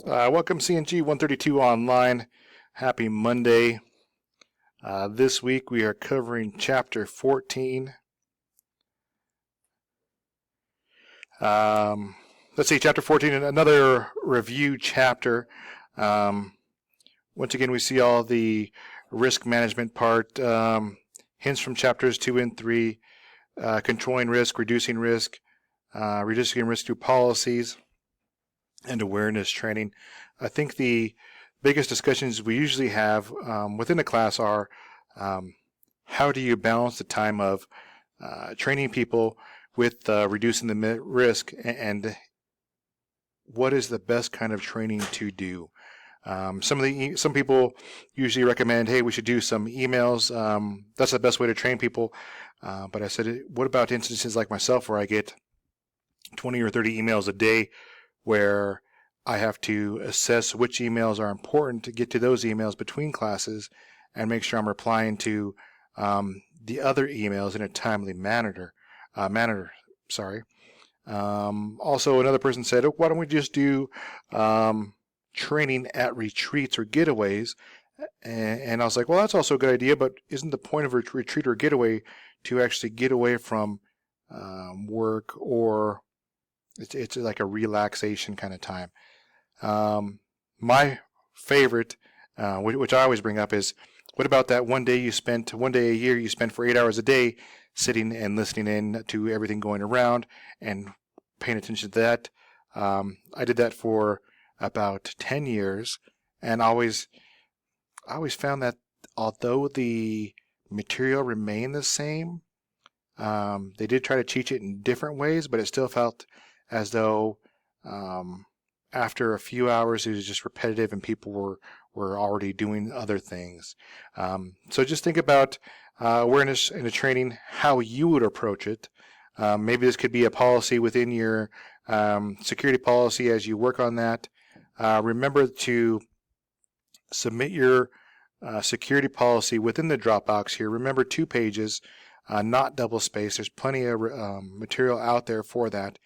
Welcome CNG 132 Online. Happy Monday. This week we are covering Chapter 14. Let's see, Chapter 14, another review chapter. Once again, we see all the risk management part, hints from Chapters 2 and 3, controlling risk, reducing risk through policies, and awareness training. I think the biggest discussions we usually have within the class are how do you balance the time of training people with reducing the risk, and what is the best kind of training to do. Some people usually recommend, hey, we should do some emails. That's the best way to train people. But I said, what about instances like myself where I get 20 or 30 emails a day where I have to assess which emails are important to get to those emails between classes and make sure I'm replying to the other emails in a timely manner. Also, another person said, oh, why don't we just do training at retreats or getaways? And I was like, well, that's also a good idea, but isn't the point of a retreat or getaway to actually get away from work, or it's like a relaxation kind of time? My favorite, which I always bring up, is what about that one day a year you spend for 8 hours a day sitting and listening in to everything going around and paying attention to that. I did that for about 10 years, and I always found that although the material remained the same, they did try to teach it in different ways, but it still felt as though after a few hours it was just repetitive and people were already doing other things. So just think about awareness in the training, how you would approach it. Maybe this could be a policy within your security policy as you work on that. Remember to submit your security policy within the Dropbox here. Remember, 2 pages, not double spaced. There's plenty of material out there for that.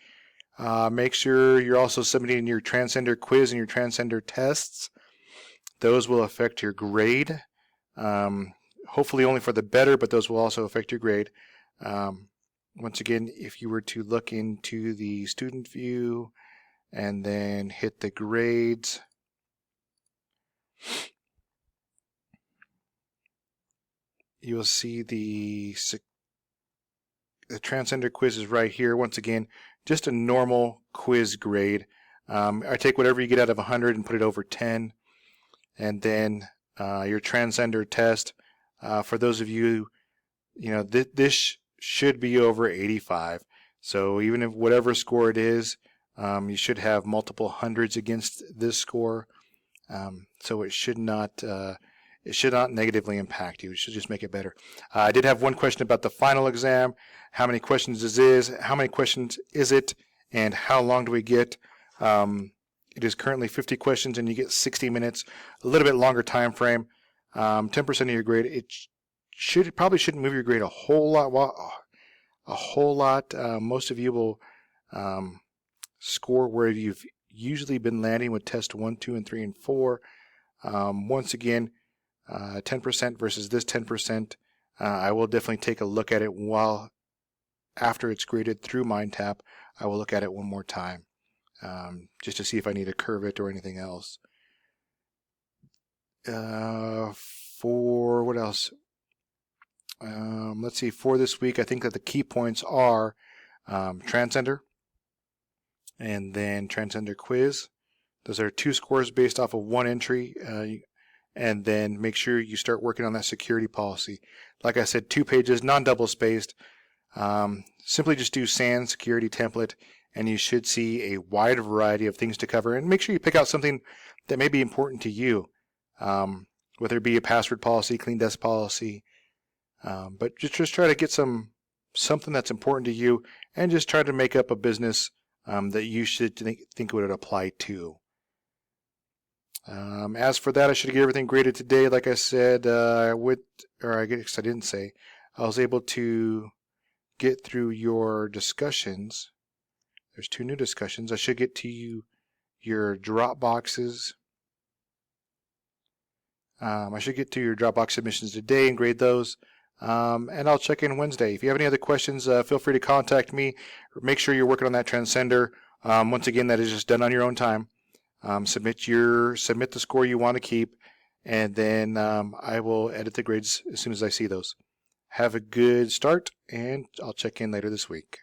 Make sure you're also submitting your Transcender quiz and your Transcender tests. Those will affect your grade. Hopefully only for the better, but those will also affect your grade. Once again, if you were to look into the student view and then hit the grades, you'll see the Transcender quiz is right here. Once again, just a normal quiz grade. I take whatever you get out of 100 and put it over 10. And then your Transcender test, for those of you, this should be over 85. So even if whatever score it is, you should have multiple hundreds against this score. So it should not negatively impact you. It should just make it better. I did have one question about the final exam. How many questions how many questions is it, and how long do we get? It is currently 50 questions, and you get 60 minutes, a little bit longer time frame. 10% of your grade. It probably shouldn't move your grade a whole lot. Most of you will score where you've usually been landing with test 1, 2, and 3, and 4. Once again, 10% versus this 10%. I will definitely take a look at it after it's graded through MindTap. I will look at it one more time, just to see if I need to curve it or anything else. For what else? Let's see. For this week, I think that the key points are Transcender and then Transcender quiz. Those are 2 scores based off of 1 entry. And then make sure you start working on that security policy. Like I said, 2 pages, non-double spaced. Simply just do SANS security template, and you should see a wide variety of things to cover. And make sure you pick out something that may be important to you, whether it be a password policy, clean desk policy. But just try to get something that's important to you, and just try to make up a business that you should think would apply to. As for that, I should get everything graded today. Like I said, I guess I didn't say. I was able to get through your discussions. There's 2 new discussions. I should get to you your drop boxes. I should get to your Dropbox submissions today and grade those. And I'll check in Wednesday. If you have any other questions, feel free to contact me. Make sure you're working on that Transcender. Once again, that is just done on your own time. Submit the score you want to keep, and then I will edit the grades as soon as I see those. Have a good start, and I'll check in later this week.